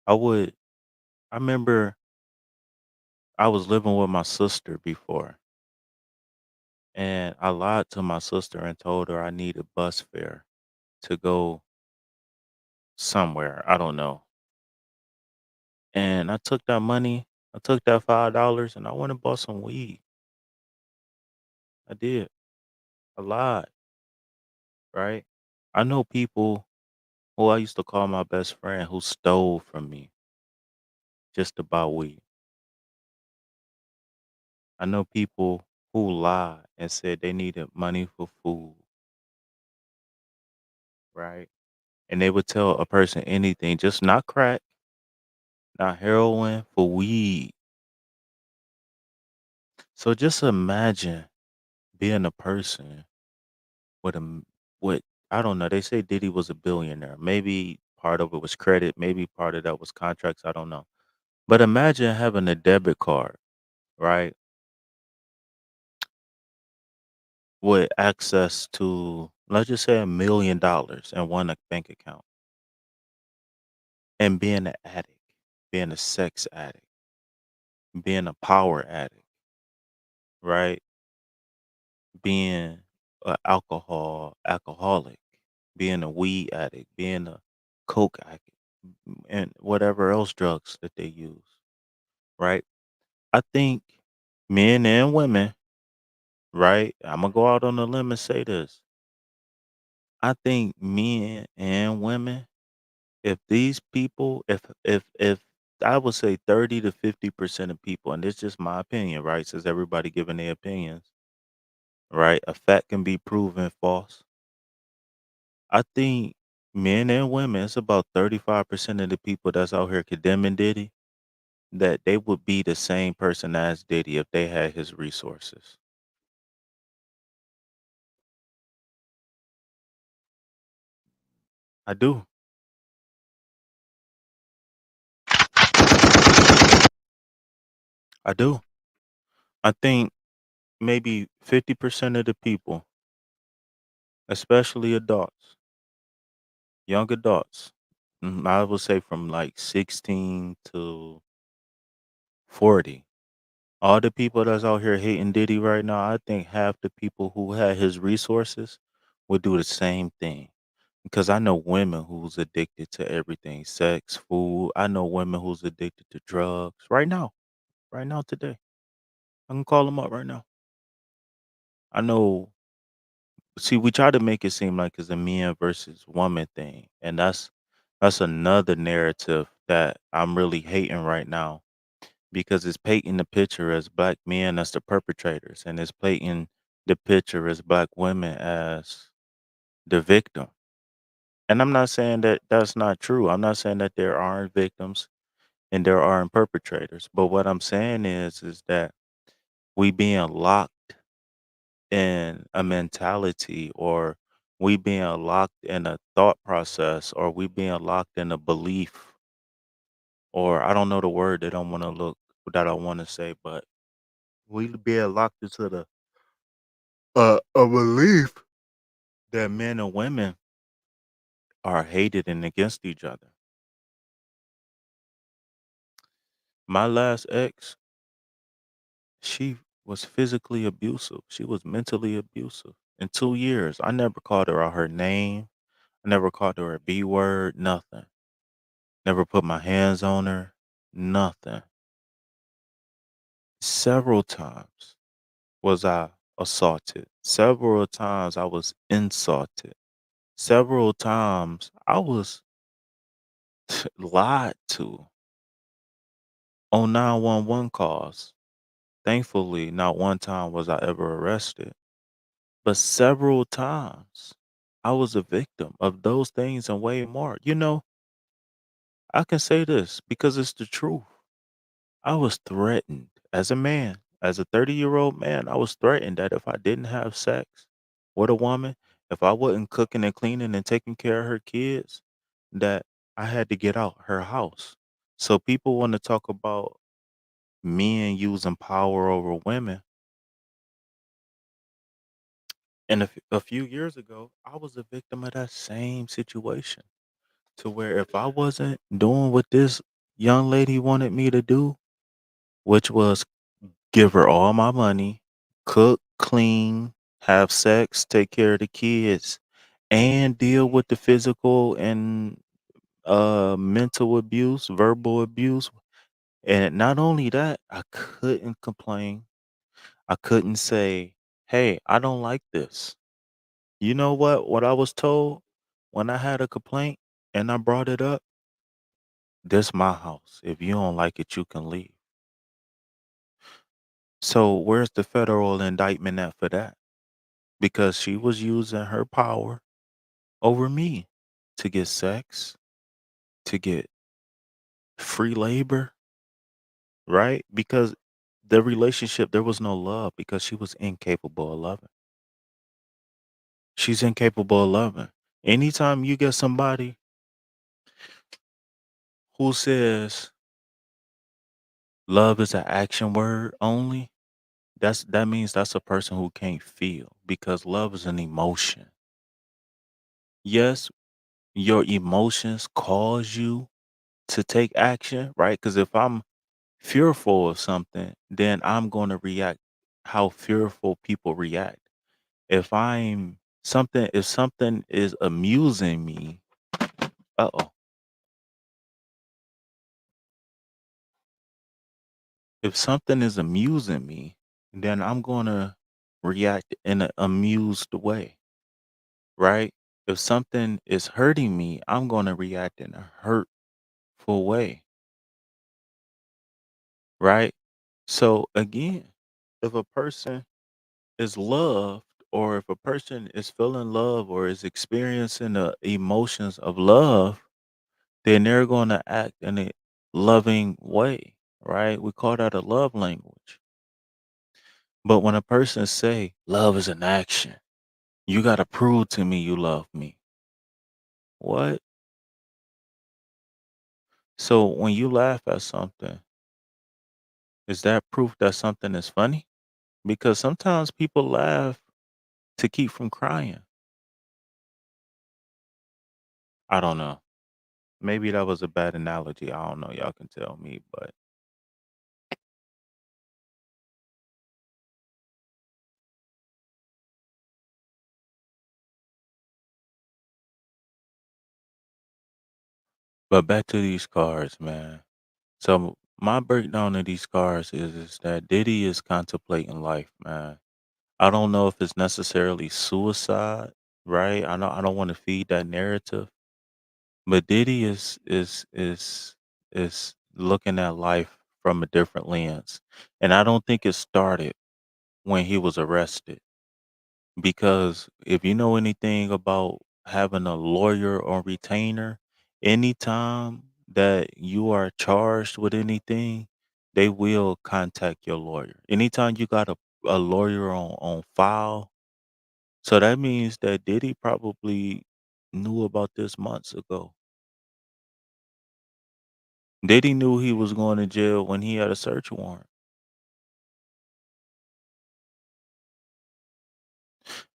I would I remember I was living with my sister before, and I lied to my sister and told her I needed bus fare to go somewhere. I don't know. And I took that money, I took that $5 and I went and bought some weed. I did. I lied, right? I know people who I used to call my best friend who stole from me just to buy weed. I know people who lied and said they needed money for food, right? And they would tell a person anything, just not crack, not heroin, for weed. So just imagine being a person with with I don't know. They say Diddy was a billionaire. Maybe part of it was credit. Maybe part of that was contracts. I don't know. But imagine having a debit card, right, with access to, let's just say, $1 million in one bank account, and being an addict, being a sex addict, being a power addict, right, being an alcoholic, being a weed addict, being a coke addict, and whatever else drugs that they use, right? I think men and women, right? I'm gonna go out on a limb and say this. I think men and women, if these people, if I would say 30 to 50% of people, and it's just my opinion, right? Since everybody giving their opinions, right? A fact can be proven false. I think men and women, it's about 35% of the people that's out here condemning Diddy, that they would be the same person as Diddy if they had his resources. I do. I do. I think maybe 50% of the people, especially adults, young adults, I would say from like 16 to 40, all the people that's out here hating Diddy right now, I think half the people who had his resources would do the same thing. Because I know women who's addicted to everything, sex, food. I know women who's addicted to drugs right now, today. I can call them up right now. I know. See, we try to make it seem like it's a man versus woman thing, and that's another narrative that I'm really hating right now, because it's painting the picture as black men as the perpetrators, and it's painting the picture as black women as the victim. And I'm not saying that that's not true. I'm not saying that there aren't victims and there aren't perpetrators. But what I'm saying is that we being locked in a mentality, or we being locked in a thought process, or we being locked in a belief, or I don't know the word that I want to say, but we being locked into the a belief that men and women are hated and against each other. My last ex, she was physically abusive. She was mentally abusive. In 2 years, I never called her out her name. I never called her a B word, nothing. Never put my hands on her, nothing. Several times was I assaulted. Several times I was insulted. Several times I was lied to on 911 calls. Thankfully, not one time was I ever arrested, but several times I was a victim of those things and way more. I can say this because it's the truth. I was threatened as a man, as a 30-year-old man. I was threatened that if I didn't have sex with a woman, if I wasn't cooking and cleaning and taking care of her kids, that I had to get out her house. So people want to talk about men using power over women. And a few years ago, I was a victim of that same situation, to where if I wasn't doing what this young lady wanted me to do, which was give her all my money, cook, clean, have sex, take care of the kids, and deal with the physical and mental abuse, verbal abuse. And not only that, I couldn't complain. I couldn't say, "Hey, I don't like this." You know what? What I was told when I had a complaint and I brought it up, this my house. If you don't like it, you can leave. So where's the federal indictment at for that? Because she was using her power over me to get sex, to get free labor, right? Because the relationship, there was no love because she was incapable of loving. She's incapable of loving. Anytime you get somebody who says love is an action word only, that means that's a person who can't feel because love is an emotion. Yes, your emotions cause you to take action, right? Because if I'm fearful of something, then I'm going to react how fearful people react. If something is amusing me, uh-oh. If something is amusing me, then I'm going to react in an amused way, right? If something is hurting me, I'm going to react in a hurtful way, right? So again, if a person is loved or if a person is feeling love or is experiencing the emotions of love, then they're going to act in a loving way, right? We call that a love language. But when a person say love is an action, you got to prove to me you love me. What? So when you laugh at something, is that proof that something is funny? Because sometimes people laugh to keep from crying. I don't know. Maybe that was a bad analogy. I don't know. Y'all can tell me, but back to these cards, man. So my breakdown of these cards is that Diddy is contemplating life, man. I don't know if it's necessarily suicide, right? I don't want to feed that narrative, but Diddy is looking at life from a different lens, and I don't think it started when he was arrested. Because if you know anything about having a lawyer or retainer, anytime that you are charged with anything, they will contact your lawyer. Anytime you got a lawyer on file, so that means that Diddy probably knew about this months ago. Diddy knew he was going to jail when he had a search warrant.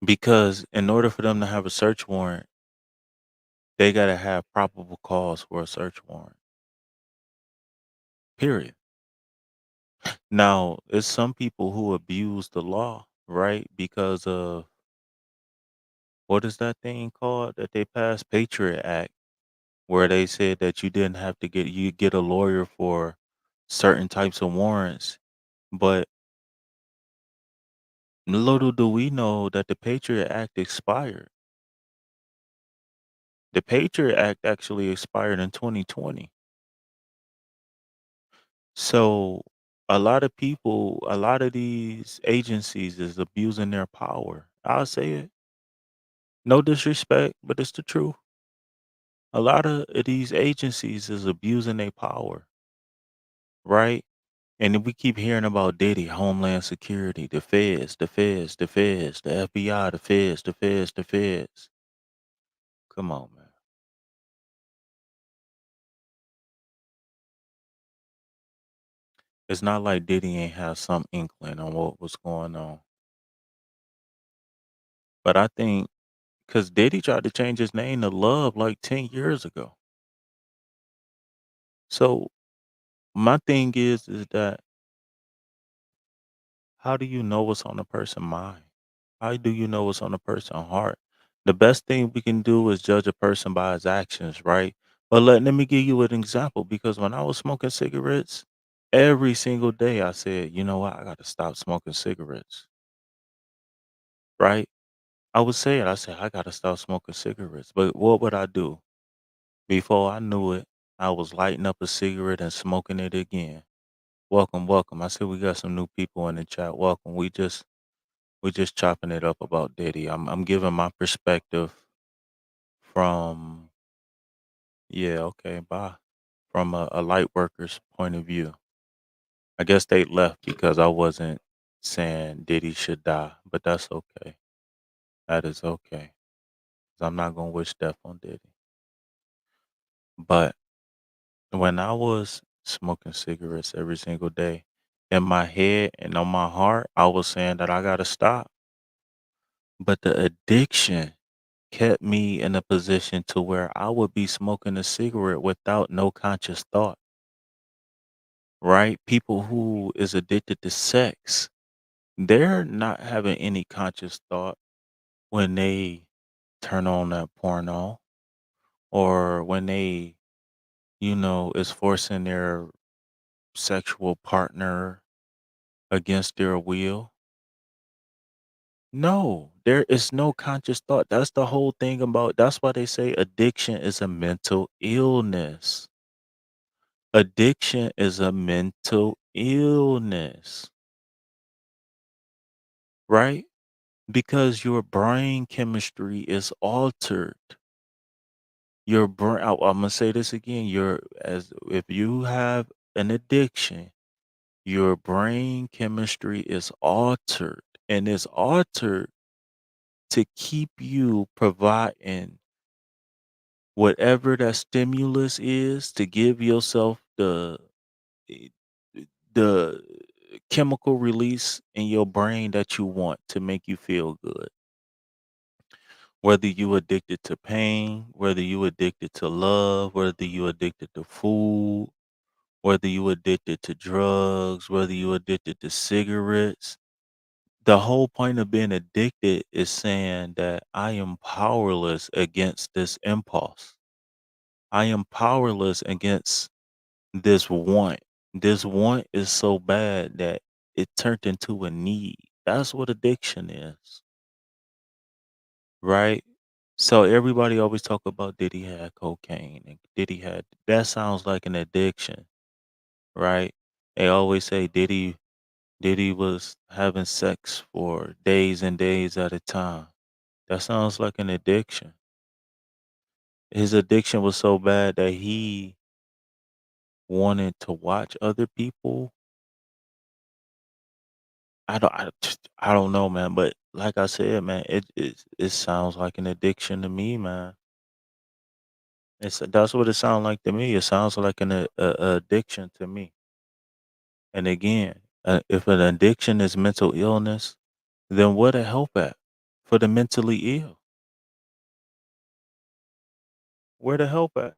Because in order for them to have a search warrant, they got to have probable cause for a search warrant. Period. Now, it's some people who abuse the law, right? Because of what is that thing called that they passed? Patriot Act, where they said that you didn't have to get a lawyer for certain types of warrants. But little do we know that the Patriot Act expired. The Patriot Act actually expired in 2020. So a lot of these agencies is abusing their power. I'll say it. No disrespect, but it's the truth. A lot of these agencies is abusing their power, right? And then we keep hearing about Diddy, Homeland Security, the feds, the feds, the feds, the FBI, the feds, the feds, the feds. Come on, man. It's not like Diddy ain't have some inkling on what was going on. But I think because Diddy tried to change his name to Love like 10 years ago. So My thing is that how do you know what's on a person's mind? How do you know what's on a person's heart? The best thing we can do is judge a person by his actions, right? But let me give you an example because when I was smoking cigarettes, every single day I said, you know what, I got to stop smoking cigarettes, right? I would say it. I said, I got to stop smoking cigarettes. But what would I do? Before I knew it, I was lighting up a cigarette and smoking it again. Welcome, welcome. I said we got some new people in the chat. Welcome. We just chopping it up about Diddy. I'm giving my perspective from yeah, okay, bye. From a light worker's point of view. I guess they left because I wasn't saying Diddy should die, but that's okay. That is okay. 'Cause I'm not gonna wish death on Diddy. But when I was smoking cigarettes every single day, in my head and on my heart, I was saying that I gotta stop. But the addiction kept me in a position to where I would be smoking a cigarette without no conscious thought, right? People who is addicted to sex, they're not having any conscious thought when they turn on that porno or when they, is forcing their sexual partner against their will. No, there is no conscious thought. That's the whole thing about that's why they say addiction is a mental illness. Addiction is a mental illness, right? Because your brain chemistry is altered. Your brain, I'm gonna say this again. Your as if you have an addiction, your brain chemistry is altered, and it's altered to keep you providing whatever that stimulus is to give yourself eh, the chemical release in your brain that you want to make you feel good. Whether you addicted to pain, whether you addicted to love, whether you addicted to food, whether you addicted to drugs, whether you addicted to cigarettes. The whole point of being addicted is saying that I am powerless against this impulse. I am powerless against this want. This want is so bad that it turned into a need. That's what addiction is, right? So everybody always talk about Diddy had cocaine and Diddy had that sounds like an addiction, right? They always say Diddy was having sex for days and days at a time. That sounds like an addiction. His addiction was so bad that he wanted to watch other people. I don't know, man, but like I said, man, it sounds like an addiction to me, man. That's what it sounds like to me. It sounds like a addiction to me. And again, if an addiction is mental illness, then where the help at for the mentally ill? Where the help at?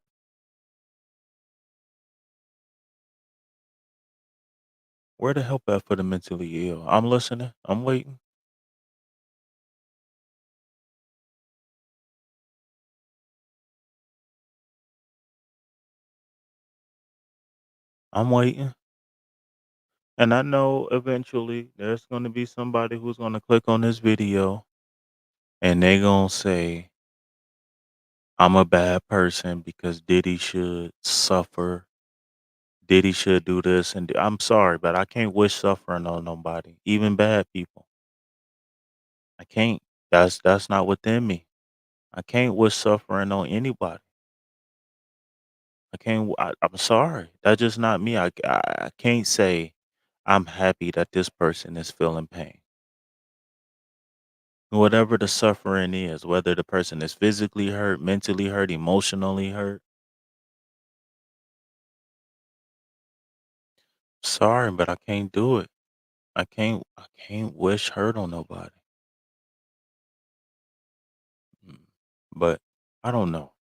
Where the help at for the mentally ill? I'm listening. I'm waiting. I'm waiting. And I know eventually there's going to be somebody who's going to click on this video and they going to say, I'm a bad person because Diddy should suffer. Diddy should do this. And I'm sorry, but I can't wish suffering on nobody, even bad people. I can't. That's not within me. I can't wish suffering on anybody. I can't. I'm sorry. That's just not me. I can't say I'm happy that this person is feeling pain. Whatever the suffering is, whether the person is physically hurt, mentally hurt, emotionally hurt. Sorry, but I can't do it. I can't wish hurt on nobody. Mm. But I don't know.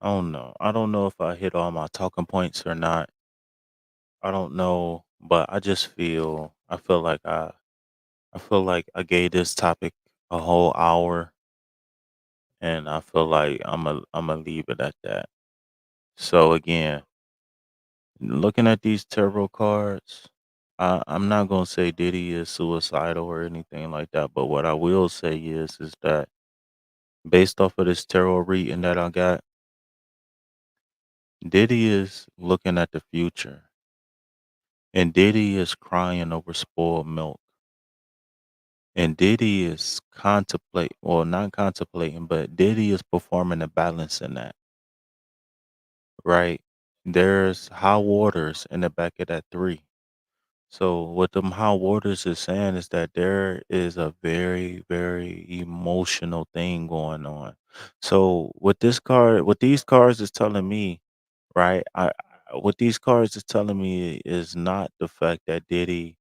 I don't know. I don't know if I hit all my talking points or not. I don't know, but I feel like I gave this topic a whole hour, and I feel like I'm a leave it at that. So again, looking at these tarot cards, I'm not gonna say Diddy is suicidal or anything like that, but what I will say is that based off of this tarot reading that I got, Diddy is looking at the future, and Diddy is crying over spoiled milk, and Diddy is contemplate, well, not contemplating, but Diddy is performing a balance in that, right? There's high waters in the back of that three. So what them high waters is saying is that there is a very, very emotional thing going on. So what these cards is telling me, right? What these cards is telling me is not the fact that Diddy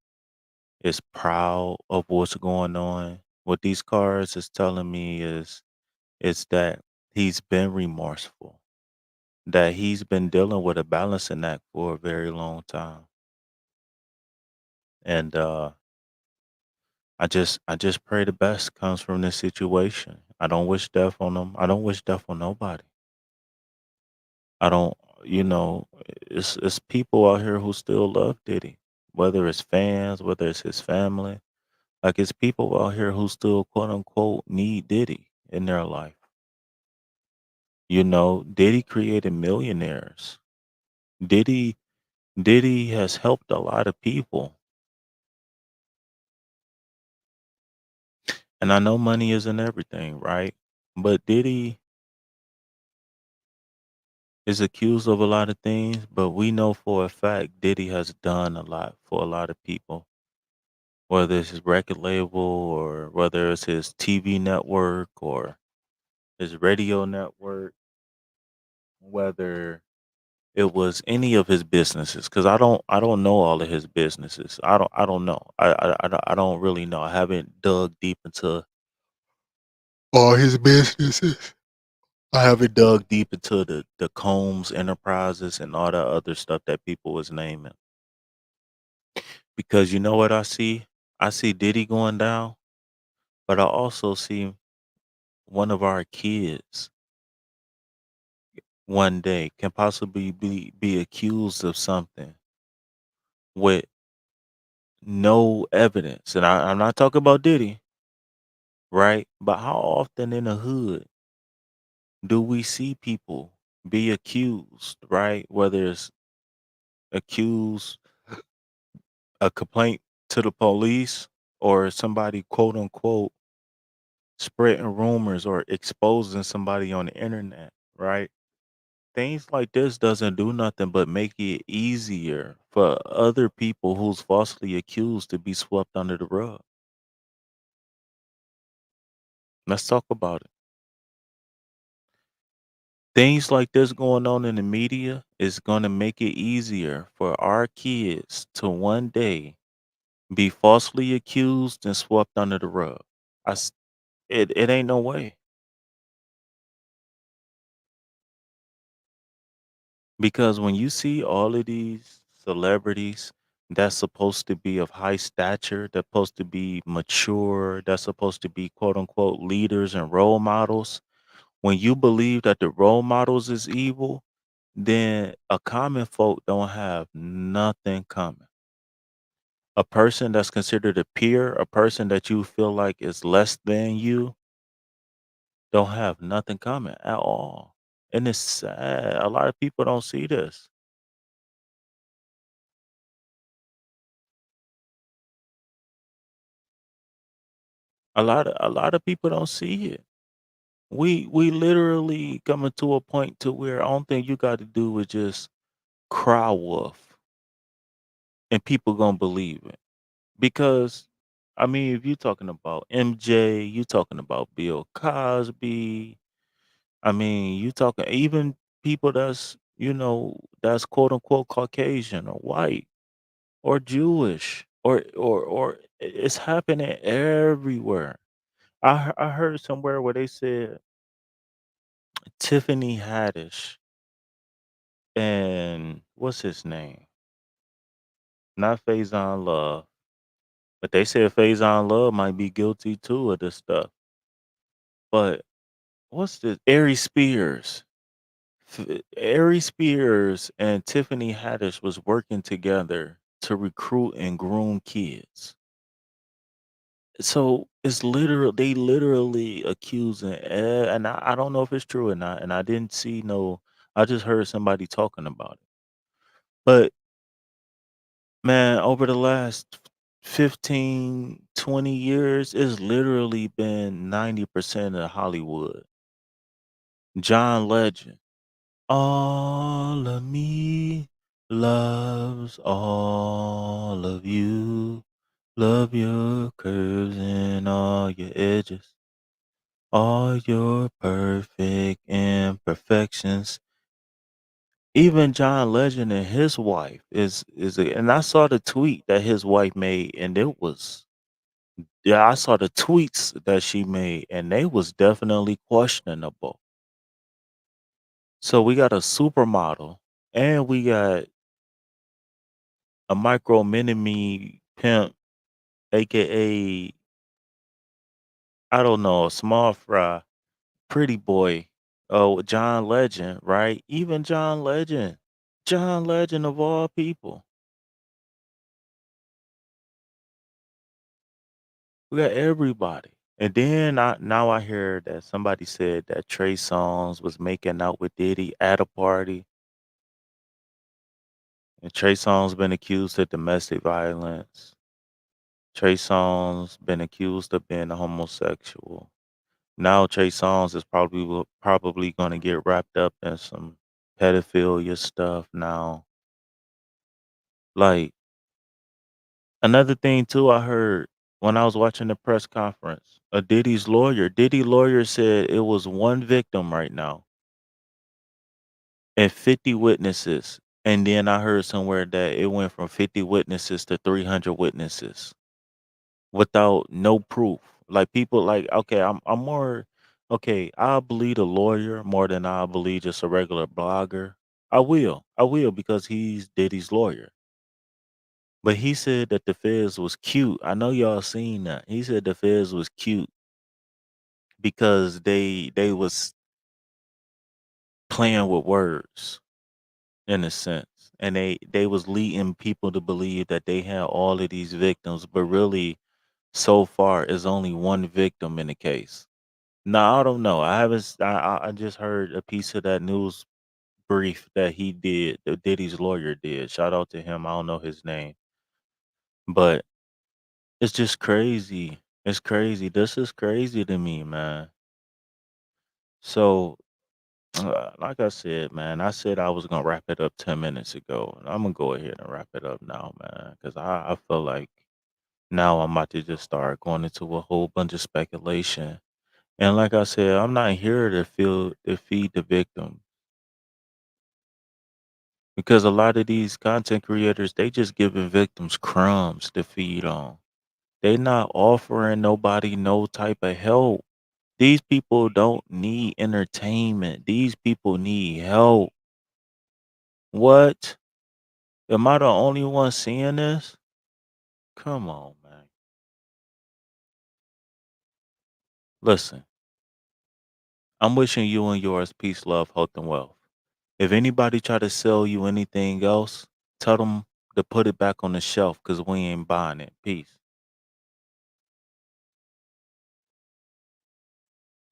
is proud of what's going on. What these cards is telling me is that he's been remorseful, that he's been dealing with a balancing act for a very long time. And I just pray the best comes from this situation. I don't wish death on them. I don't wish death on nobody. I don't, you know, it's people out here who still love Diddy, whether it's fans, whether it's his family. Like it's people out here who still quote unquote need Diddy in their life. Diddy created millionaires. Diddy Diddy has helped a lot of people. And I know money isn't everything, right? But Diddy is accused of a lot of things, but we know for a fact Diddy has done a lot for a lot of people, whether it's his record label or whether it's his TV network or his radio network, whether it was any of his businesses. Because I don't know all of his businesses. I don't know. I don't really know. I haven't dug deep into all his businesses. I haven't dug deep into the Combs Enterprises and all that other stuff that people was naming. Because you know what I see? I see Diddy going down, but I also see one of our kids one day can possibly be accused of something with no evidence. And I'm not talking about Diddy, right? But how often in the hood do we see people be accused, right? Whether it's accused, a complaint to the police, or somebody quote unquote spreading rumors or exposing somebody on the internet, right? Things like this doesn't do nothing but make it easier for other people who's falsely accused to be swept under the rug. Let's talk about it. Things like this going on in the media is going to make it easier for our kids to one day be falsely accused and swept under the rug. It ain't no way. Because when you see all of these celebrities that's supposed to be of high stature, that's supposed to be mature, that's supposed to be quote unquote leaders and role models, when you believe that the role models is evil, then a common folk don't have nothing coming. A person that's considered a peer, a person that you feel like is less than you, don't have nothing coming at all. And it's sad. A lot of people don't see this. A lot of people don't see it. We literally coming to a point to where only thing you got to do is just cry wolf, and people gonna believe it. Because I mean, if you talking about MJ, you talking about Bill Cosby. I mean, you talking even people that's quote unquote Caucasian or white or Jewish or it's happening everywhere. I heard somewhere where they said Tiffany Haddish and what's his name? Not Faison Love. But they said Faison Love might be guilty too of this stuff. But what's this? Aries Spears. Aries Spears and Tiffany Haddish was working together to recruit and groom kids. So it's literal. They literally accusing, and I don't know if it's true or not. And I didn't see no. I just heard somebody talking about it. But man, over the last 15, 20 years, it's literally been 90% of Hollywood. John Legend. All of me loves all of you. Love your curves and all your edges. All your perfect imperfections. Even John Legend and his wife and I saw the tweet that his wife made, and it was yeah, I saw the tweets that she made, and they was definitely questionable. So we got a supermodel, and we got a micro mini me pimp, aka I don't know, a small fry, pretty boy. Oh, John Legend, right? Even John Legend. John Legend of all people. We got everybody. And then now I hear that somebody said that Trey Songz was making out with Diddy at a party. And Trey Songz been accused of domestic violence. Trey Songz been accused of being a homosexual. Now Trey Songz is probably gonna get wrapped up in some pedophilia stuff now. Like another thing too, I heard when I was watching the press conference, a Diddy lawyer said it was one victim right now and 50 witnesses. And then I heard somewhere that it went from 50 witnesses to 300 witnesses without no proof. Like people like, okay, I'm more okay, I'll believe a lawyer more than I'll believe just a regular blogger. I will because he's Diddy's lawyer. But he said that the feds was cute. I know y'all seen that. He said the feds was cute because they was playing with words in a sense. And they was leading people to believe that they had all of these victims, but really so far is only one victim in the case. No, I don't know. I haven't. I just heard a piece of that news brief that he did. That Diddy's lawyer did. Shout out to him. I don't know his name, but it's just crazy. It's crazy. This is crazy to me, man. So, like I said, man, I said I was gonna wrap it up 10 minutes ago, and I'm gonna go ahead and wrap it up now, man, because I feel like now I'm about to just start going into a whole bunch of speculation. And like I said, I'm not here to feed the victim because a lot of these content creators, they just giving victims crumbs to feed on. They not offering nobody no type of help. These people don't need entertainment. These people need help. What? Am I the only one seeing this? Come on, man. Listen, I'm wishing you and yours peace, love, health, and wealth. If anybody try to sell you anything else, tell them to put it back on the shelf because we ain't buying it. Peace.